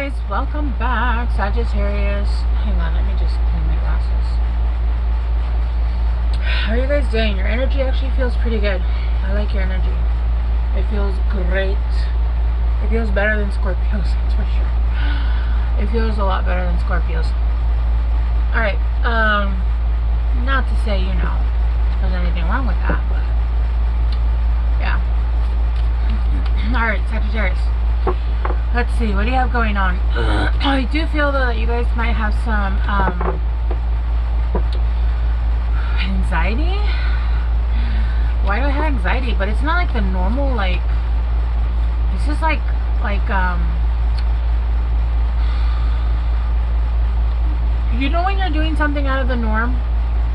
guys, welcome back. Sagittarius. Hang on, let me just clean my glasses. How are you guys doing? Your energy actually feels pretty good. I like your energy. It feels great. It feels better than Scorpios, that's for sure. It feels a lot better than Scorpios. Alright, not to say, there's anything wrong with that, but yeah. Alright, Sagittarius. Let's see, what do you have going on? I do feel though that you guys might have some anxiety. Why do I have anxiety? But it's not like the normal, like, it's just like when you're doing something out of the norm.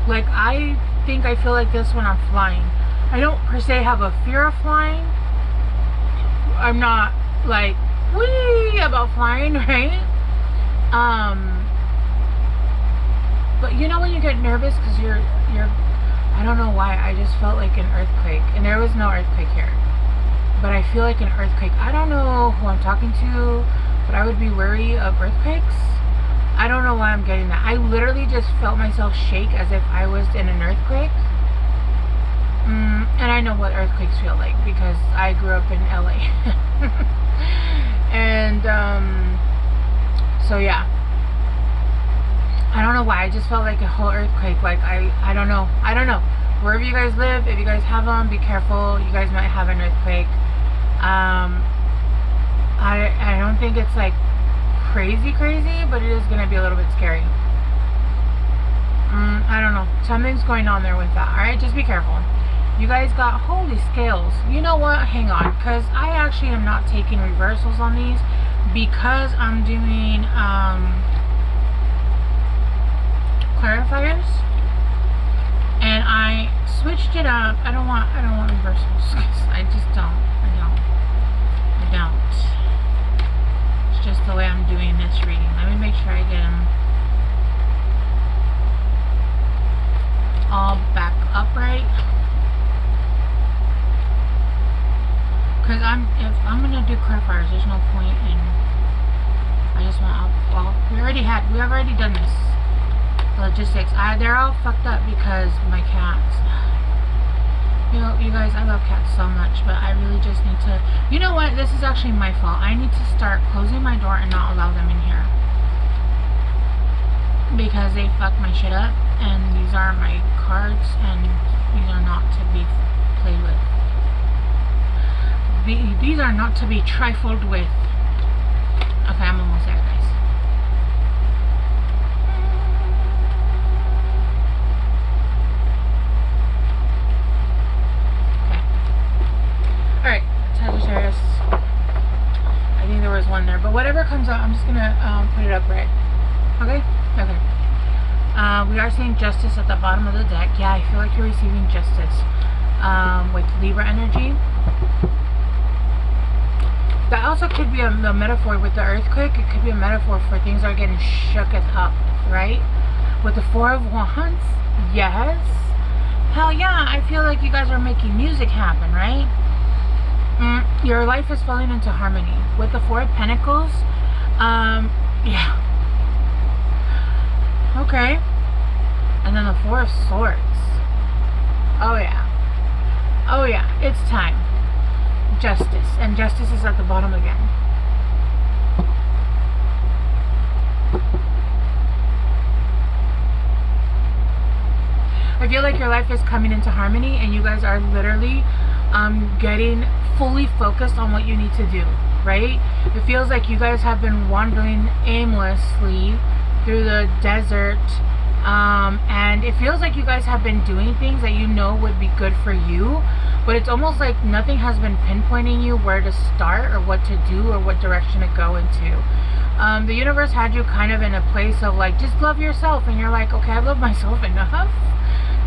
Like, I think I feel like this when I'm flying. I don't per se have a fear of flying. I'm not like wee about flying, right? But when you get nervous because you're I don't know why, I just felt like an earthquake, and there was no earthquake here, but I feel like an earthquake. I don't know who I'm talking to, but I would be wary of earthquakes. I don't know why I'm getting that. I literally just felt myself shake as if I was in an earthquake. And I know what earthquakes feel like because I grew up in LA. And so yeah, I don't know why, I just felt like a whole earthquake. Like I don't know wherever you guys live, if you guys have them, be careful. You guys might have an earthquake. I don't think it's like crazy, but it is gonna be a little bit scary. I don't know, something's going on there with that. All right, just be careful. You guys got holy scales. You know what? Hang on, because I actually am not taking reversals on these because I'm doing clarifiers, and I switched it up. I don't want reversals because I just don't. It's just the way I'm doing this reading. Let me make sure I get them all back upright. Because if I'm gonna do clarifiers, there's no point in. I just want. Well, we have already done this. The logistics. They're all fucked up because my cats. You guys, I love cats so much, but I really just need to. You know what? This is actually my fault. I need to start closing my door and not allow them in here because they fuck my shit up. And these are my cards, and these are not to be played with. These are not to be trifled with. Okay, I'm almost there, guys. Okay. Alright, Sagittarius. I think there was one there, but whatever comes out, I'm just gonna put it up right. Okay? Okay. We are seeing justice at the bottom of the deck. Yeah, I feel like you're receiving justice with Libra energy. That also could be a metaphor with the earthquake. It could be a metaphor for things are getting shooketh up, right? With the Four of Wands, yes. Hell yeah, I feel like you guys are making music happen, right? Your life is falling into harmony. With the Four of Pentacles, yeah. Okay. And then the Four of Swords. Oh yeah. Oh yeah, it's time. Justice, and justice is at the bottom again. I feel like your life is coming into harmony, and you guys are literally getting fully focused on what you need to do, right? It feels like you guys have been wandering aimlessly through the desert, and it feels like you guys have been doing things that would be good for you, but it's almost like nothing has been pinpointing you where to start or what to do or what direction to go into. The universe had you kind of in a place of like, just love yourself, and you're like, okay, I love myself enough.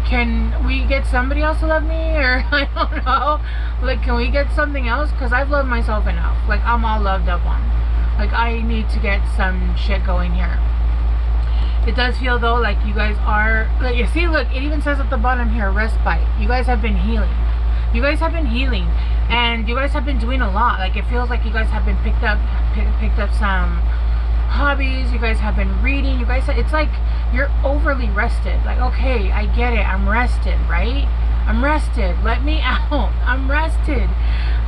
Can we get somebody else to love me? Or I don't know, like, can we get something else? Because I've loved myself enough. Like, I'm all loved up on. Like, I need to get some shit going here. It does feel though like you guys are, like, you see, look, it even says at the bottom here, respite. You guys have been healing. You guys have been healing, and you guys have been doing a lot. Like, it feels like you guys have been picked up some hobbies, you guys have been reading, you guys, it's like you're overly rested. Like, okay, I get it, I'm rested, right? I'm rested, let me out, I'm rested.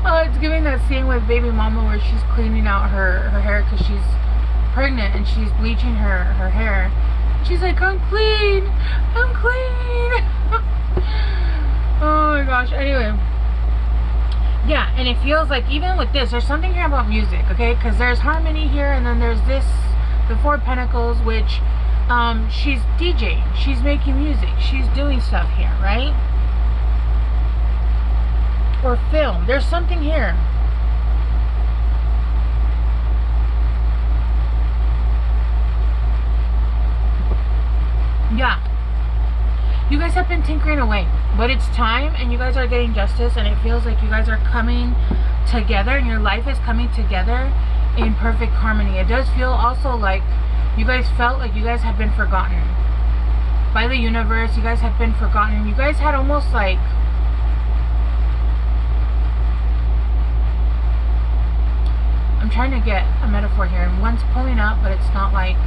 Oh, it's giving that scene with baby mama where she's cleaning out her hair because she's pregnant and she's bleaching her hair. She's like, I'm clean, I'm clean. Oh my gosh. Anyway, yeah, and it feels like even with this, there's something here about music, okay? Because there's harmony here, and then there's this, the Four of Pentacles, which she's DJing, she's making music, she's doing stuff here, right? Or film. There's something here. Yeah. You guys have been tinkering away, but it's time, and you guys are getting justice, and it feels like you guys are coming together, and your life is coming together in perfect harmony. It does feel also like you guys felt like you guys had been forgotten by the universe. You guys had been forgotten. You guys had almost like, I'm trying to get a metaphor here, and one's pulling up, but it's not like,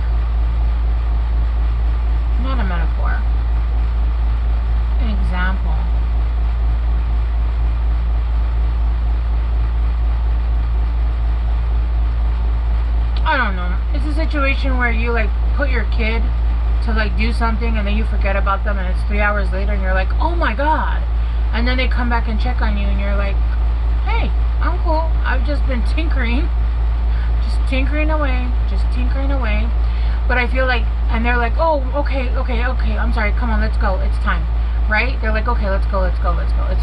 not a metaphor, an example. I don't know. It's a situation where you like put your kid to like do something, and then you forget about them, and it's 3 hours later, and you're like, oh my god, and then they come back and check on you, and you're like, hey, I'm cool, I've just been tinkering away, just tinkering away. But I feel like, and they're like, oh, okay, I'm sorry, come on, let's go, it's time, right? They're like, okay, let's go. It's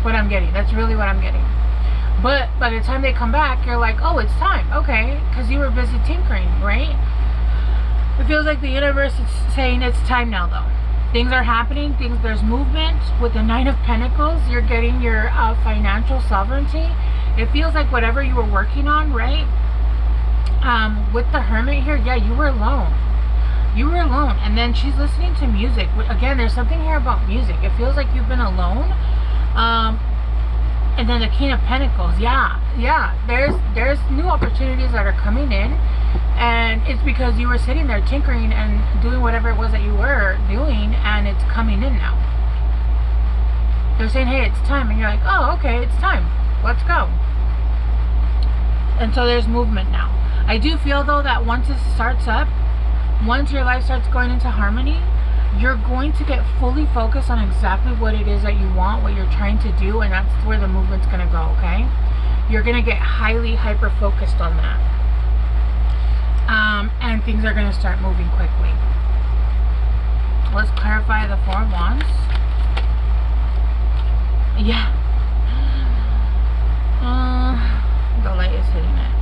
what I'm getting. That's really what I'm getting. But by the time they come back, you're like, oh, it's time, okay, because you were busy tinkering, right? It feels like the universe is saying it's time now, though. Things are happening, there's movement. With the Nine of Pentacles, you're getting your financial sovereignty. It feels like whatever you were working on, right? With the Hermit here, yeah, you were alone. You were alone, and then she's listening to music. Again, there's something here about music. It feels like you've been alone. And then the King of Pentacles, yeah, there's new opportunities that are coming in, and it's because you were sitting there tinkering and doing whatever it was that you were doing, and it's coming in now. They're saying, hey, it's time, and you're like, oh, okay, it's time, let's go. And so there's movement now. I do feel though that once this starts up, once your life starts going into harmony, you're going to get fully focused on exactly what it is that you want, what you're trying to do, and that's where the movement's going to go, okay? You're going to get highly hyper-focused on that. And things are going to start moving quickly. Let's clarify the Four of Wands. Yeah. The light is hitting it.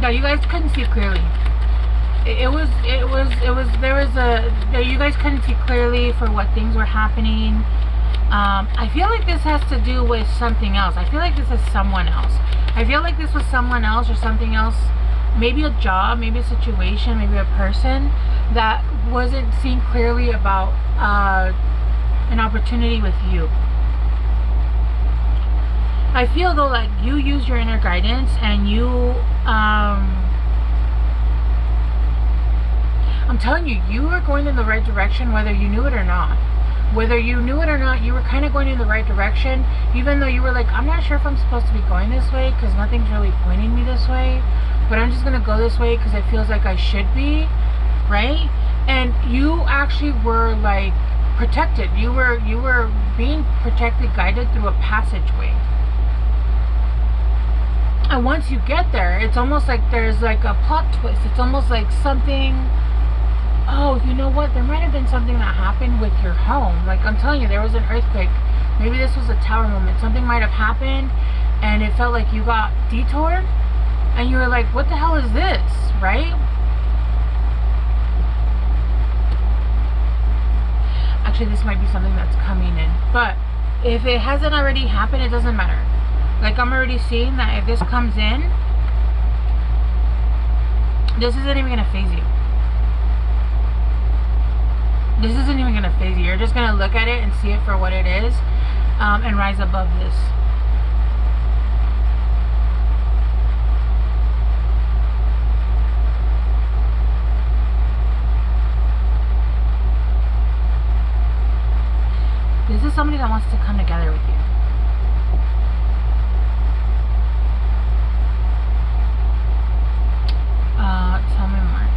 Yeah, you guys couldn't see clearly. You guys couldn't see clearly for what things were happening. I feel like this has to do with something else. I feel like this is someone else. I feel like this was someone else or something else. Maybe a job, maybe a situation, maybe a person that wasn't seeing clearly about an opportunity with you. I feel though like you use your inner guidance, and you I'm telling you, you were going in the right direction whether you knew it or not. Whether you knew it or not, you were kind of going in the right direction, even though you were like, I'm not sure if I'm supposed to be going this way because nothing's really pointing me this way, but I'm just gonna go this way because it feels like I should be, right? And you actually were like protected. You were being protected, guided through a passageway. And once you get there, it's almost like there's like a plot twist. It's almost like something, oh, you know what? There might have been something that happened with your home. Like, I'm telling you, there was an earthquake. Maybe this was a tower moment. Something might have happened, and it felt like you got detoured, and you were like, what the hell is this, right? Actually, this might be something that's coming in. But if it hasn't already happened, it doesn't matter. Like, I'm already seeing that if this comes in, this isn't even going to phase you. This isn't even going to phase you. You're just going to look at it and see it for what it is. and rise above this. This is somebody that wants to come together with you. Tell me more.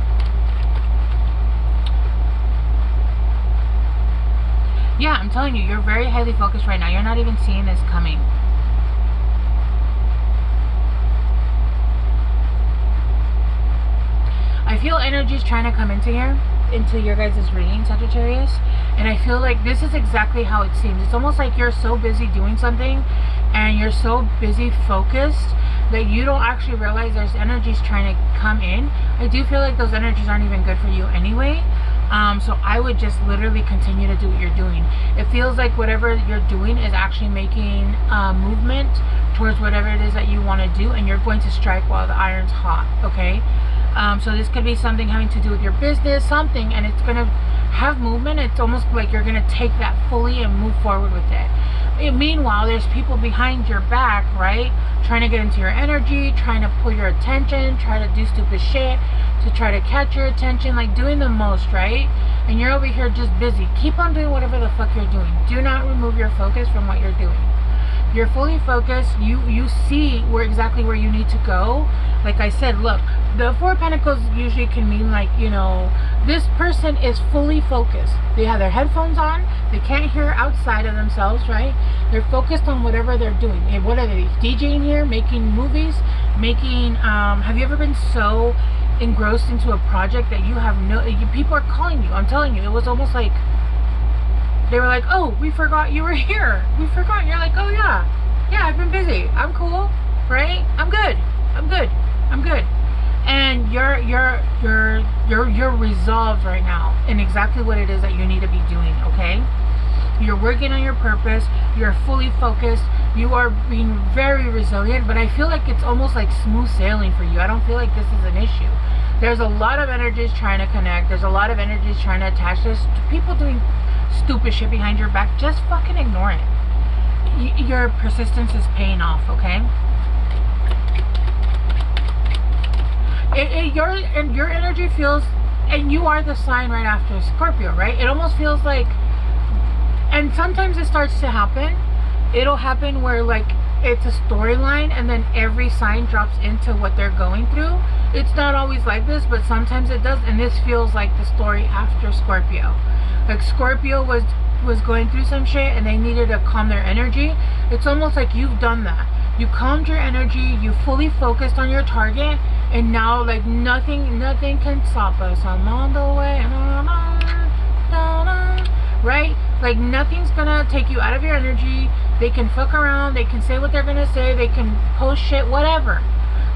Yeah, I'm telling you, you're very highly focused right now. You're not even seeing this coming. I feel energy's trying to come into here, into your guys' reading, Sagittarius. And I feel like this is exactly how it seems. It's almost like you're so busy doing something and you're so busy focused that you don't actually realize there's energies trying to come in. I do feel like those energies aren't even good for you anyway. So I would just literally continue to do what you're doing. It feels like whatever you're doing is actually making movement towards whatever it is that you want to do, and you're going to strike while the iron's hot, okay? So this could be something having to do with your business, something, and it's going to have movement. It's almost like you're going to take that fully and move forward with it. Meanwhile, there's people behind your back, right? Trying to get into your energy, trying to pull your attention, try to do stupid shit to try to catch your attention, like doing the most, right? And you're over here just busy. Keep on doing whatever the fuck you're doing. Do not remove your focus from what you're doing. You're fully focused. You see exactly where you need to go. Like I said, look, the Four of Pentacles usually can mean like, you know, this person is fully focused. They have their headphones on. They can't hear outside of themselves, right? They're focused on whatever they're doing. And what are they? DJing here, making movies, making, have you ever been so engrossed into a project that you have people are calling you? I'm telling you, it was almost like, they were like, oh, we forgot you were here. We forgot. You're like, oh yeah, I've been busy. I'm cool, right? I'm good. And you're resolved right now in exactly what it is that you need to be doing, okay? You're working on your purpose. You're fully focused. You are being very resilient, but I feel like it's almost like smooth sailing for you. I don't feel like this is an issue. There's a lot of energies trying to connect. There's a lot of energies trying to attach. There's people doing stupid shit behind your back. Just fucking ignore it. Your persistence is paying off, okay? Your energy feels, and you are the sign right after Scorpio, right? It almost feels like, and sometimes it starts to happen. It'll happen where like it's a storyline and then every sign drops into what they're going through. It's not always like this, but sometimes it does, and this feels like the story after Scorpio. Like Scorpio was going through some shit and they needed to calm their energy. It's almost like you've done that. You calmed your energy, you fully focused on your target, and now like nothing can stop us. I'm on the way, right? Like nothing's gonna take you out of your energy. They can fuck around, they can say what they're gonna say, they can post shit, whatever.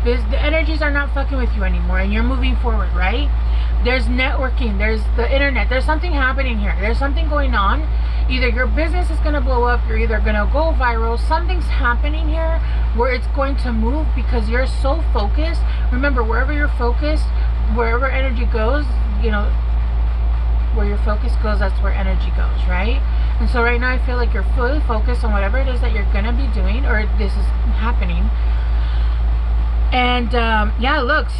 The energies are not fucking with you anymore, and you're moving forward, right? There's networking, there's the internet, there's something happening here, there's something going on. Either your business is going to blow up, you're either going to go viral, something's happening here where it's going to move because you're so focused. Remember, wherever you're focused, wherever energy goes, you know, where your focus goes, that's where energy goes, right? And so right now I feel like you're fully focused on whatever it is that you're going to be doing, or this is happening. And yeah, looks,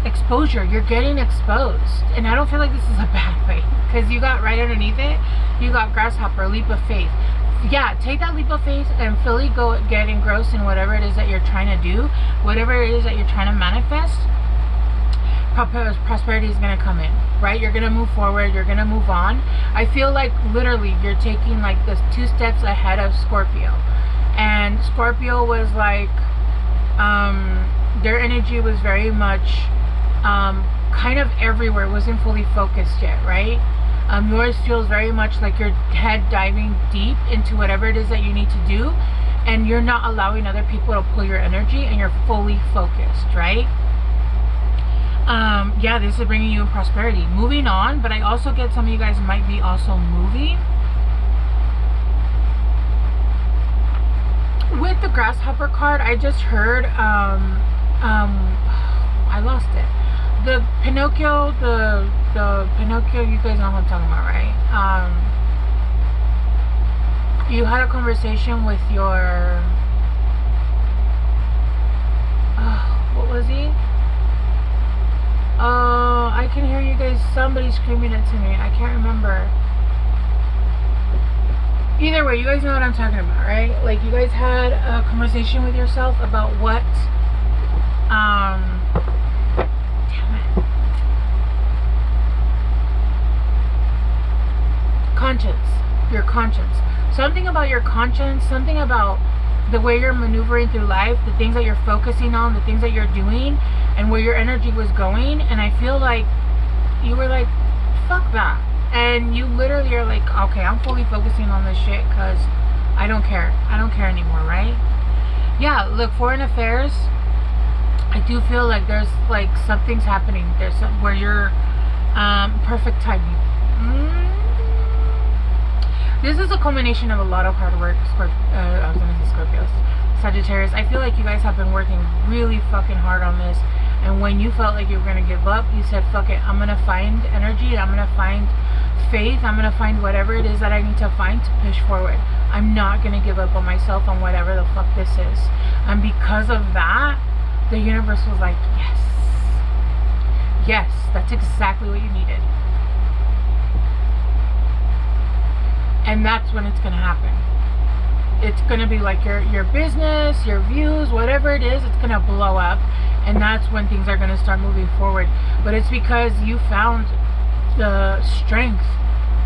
exposure, you're getting exposed, and I don't feel like this is a bad way, because you got right underneath it, you got grasshopper, leap of faith. Yeah, take that leap of faith and fully go get engrossed in whatever it is that you're trying to do, whatever it is that you're trying to manifest. Prosperity is going to come in, right? You're going to move forward, you're going to move on. I feel like literally you're taking like the 2 steps ahead of Scorpio, and Scorpio was like their energy was very much kind of everywhere, wasn't fully focused yet, right? Yours feels very much like your head diving deep into whatever it is that you need to do, and you're not allowing other people to pull your energy, and you're fully focused, right? Yeah, this is bringing you in prosperity. Moving on, but I also get some of you guys might be also moving. With the grasshopper card, I just heard, I lost it. The Pinocchio, the Pinocchio, you guys know what I'm talking about, right? You had a conversation with your, what was he? Oh, I can hear you guys, somebody screaming it to me. I can't remember. Either way, you guys know what I'm talking about, right? Like, you guys had a conversation with yourself about what, damn it. Conscience. Your conscience. Something about your conscience, something about the way you're maneuvering through life, the things that you're focusing on, the things that you're doing, and where your energy was going. And I feel like you were like, fuck that. And you literally are like, okay, I'm fully focusing on this shit because I don't care. I don't care anymore, right? Yeah, look, foreign affairs, I do feel like there's like something's happening. There's some where you're perfect timing. This is a culmination of a lot of hard work. I was gonna say Scorpios, Sagittarius. I feel like you guys have been working really fucking hard on this. And when you felt like you were gonna give up, you said, fuck it, I'm gonna find energy, I'm gonna find faith, I'm gonna find whatever it is that I need to find to push forward. I'm not gonna give up on myself on whatever the fuck this is. And because of that, the universe was like, yes. Yes, that's exactly what you needed. And that's when it's gonna happen. It's gonna be like your business, your views, whatever it is, it's gonna blow up. And that's when things are gonna start moving forward. But it's because you found the strength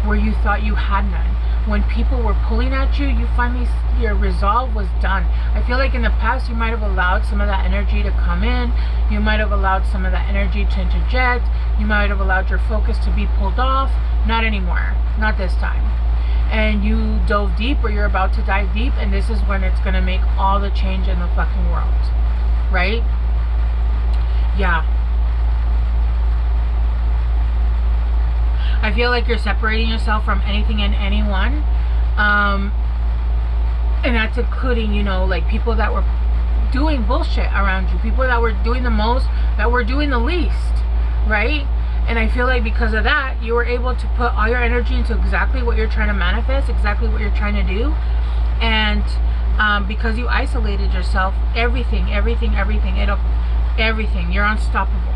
where you thought you had none. When people were pulling at you, you finally, your resolve was done. I feel like in the past you might have allowed some of that energy to come in. You might have allowed some of that energy to interject. You might have allowed your focus to be pulled off. Not anymore. Not this time. And you dove deep, or you're about to dive deep, and this is when it's gonna make all the change in the fucking world. Right? Yeah. I feel like you're separating yourself from anything and anyone. And that's including, you know, like people that were doing bullshit around you. People that were doing the most, that were doing the least. Right? And I feel like because of that, you were able to put all your energy into exactly what you're trying to manifest, exactly what you're trying to do. And because you isolated yourself, everything, you're unstoppable.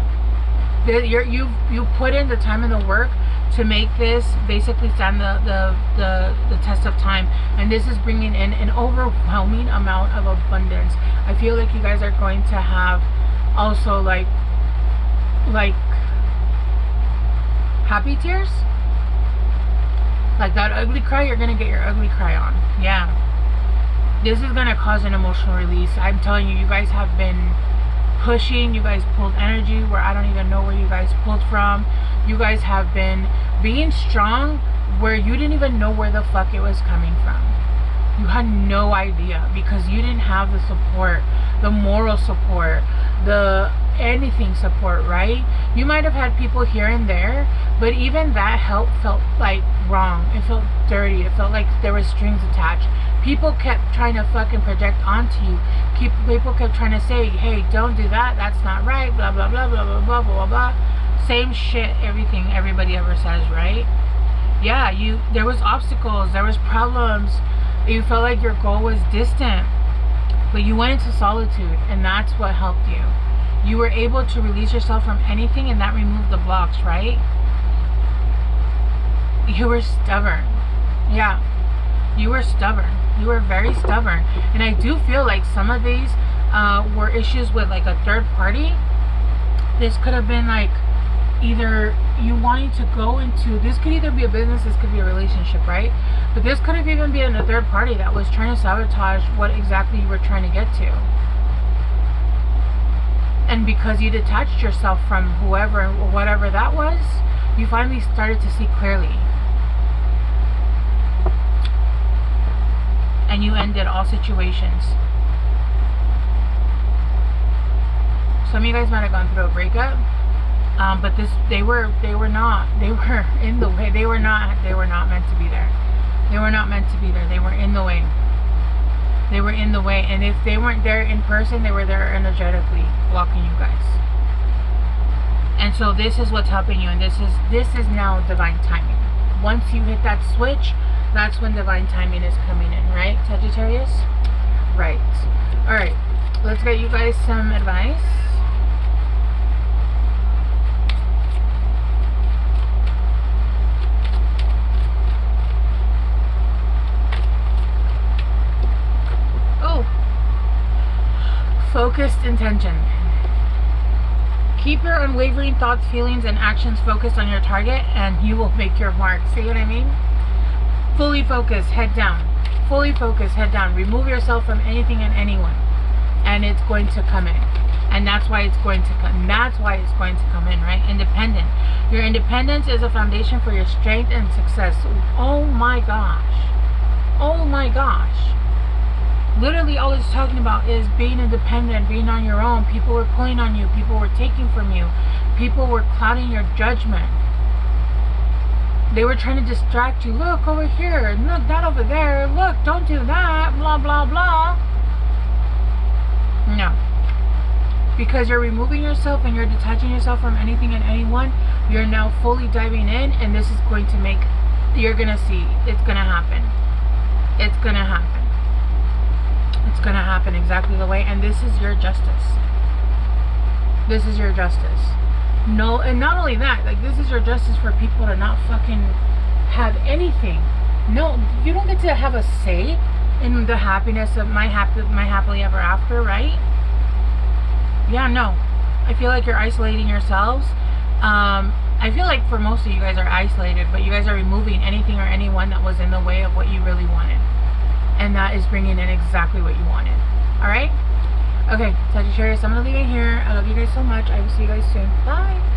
You put in the time and the work to make this basically stand the test of time. And this is bringing in an overwhelming amount of abundance. I feel like you guys are going to have also like happy tears, like that ugly cry. You're gonna get your ugly cry on. Yeah, this is gonna cause an emotional release. I'm telling you, you guys have been pushing. You guys pulled energy where I don't even know where you guys pulled from. You guys have been being strong where you didn't even know where the fuck it was coming from. You had no idea because you didn't have the support, the moral support, the anything support, right? You might have had people here and there, but even that help felt like wrong. It felt dirty. It felt like there was strings attached. People kept trying to fucking project onto you. People kept trying to say, hey, don't do that, that's not right, blah blah blah blah blah blah blah blah. Same shit, everything everybody ever says, right? Yeah, there was obstacles, there was problems. You felt like your goal was distant, but you went into solitude, and that's what helped you. You were able to release yourself from anything, and that removed the blocks, right? You were stubborn. Yeah, you were stubborn. You were very stubborn. And I do feel like some of these were issues with like a third party. This could have been like either you wanting to go into, this could either be a business, this could be a relationship, right? But this could have even been a third party that was trying to sabotage what exactly you were trying to get to. And because you detached yourself from whoever or whatever that was, you finally started to see clearly. And you ended all situations. Some of you guys might have gone through a breakup, but they were in the way. They were not meant to be there. They were not meant to be there. They were in the way. They were in the way, and if they weren't there in person, they were there energetically blocking you guys. And so this is what's helping you, and this is now divine timing. Once you hit that switch, that's when divine timing is coming in, right, Sagittarius? Right. All right, let's get you guys some advice. Oh, focused intention. Keep your unwavering thoughts, feelings, and actions focused on your target, and you will make your mark. See what I mean? Fully focused, head down. Fully focused, head down. Remove yourself from anything and anyone, and it's going to come in. And that's why it's going to come. That's why it's going to come in, right? Independent. Your independence is a foundation for your strength and success. Oh my gosh. Oh my gosh. Literally all it's talking about is being independent, being on your own. People were pulling on you. People were taking from you. People were clouding your judgment. They were trying to distract you. Look over here. Look, that over there. Look, don't do that. Blah, blah, blah. No. Because you're removing yourself and you're detaching yourself from anything and anyone. You're now fully diving in, and this is going to make, you're going to see, it's going to happen. It's going to happen. It's going to happen exactly the way, and this is your justice. This is your justice. No, and not only that, like, this is your justice for people to not fucking have anything. No, you don't get to have a say in the happiness of my happily ever after, right? Yeah, no. I feel like you're isolating yourselves. I feel like for most of you guys are isolated, but you guys are removing anything or anyone that was in the way of what you really wanted. And that is bringing in exactly what you wanted. Alright? Okay, Sagittarius, I'm going to leave it here. I love you guys so much. I will see you guys soon. Bye!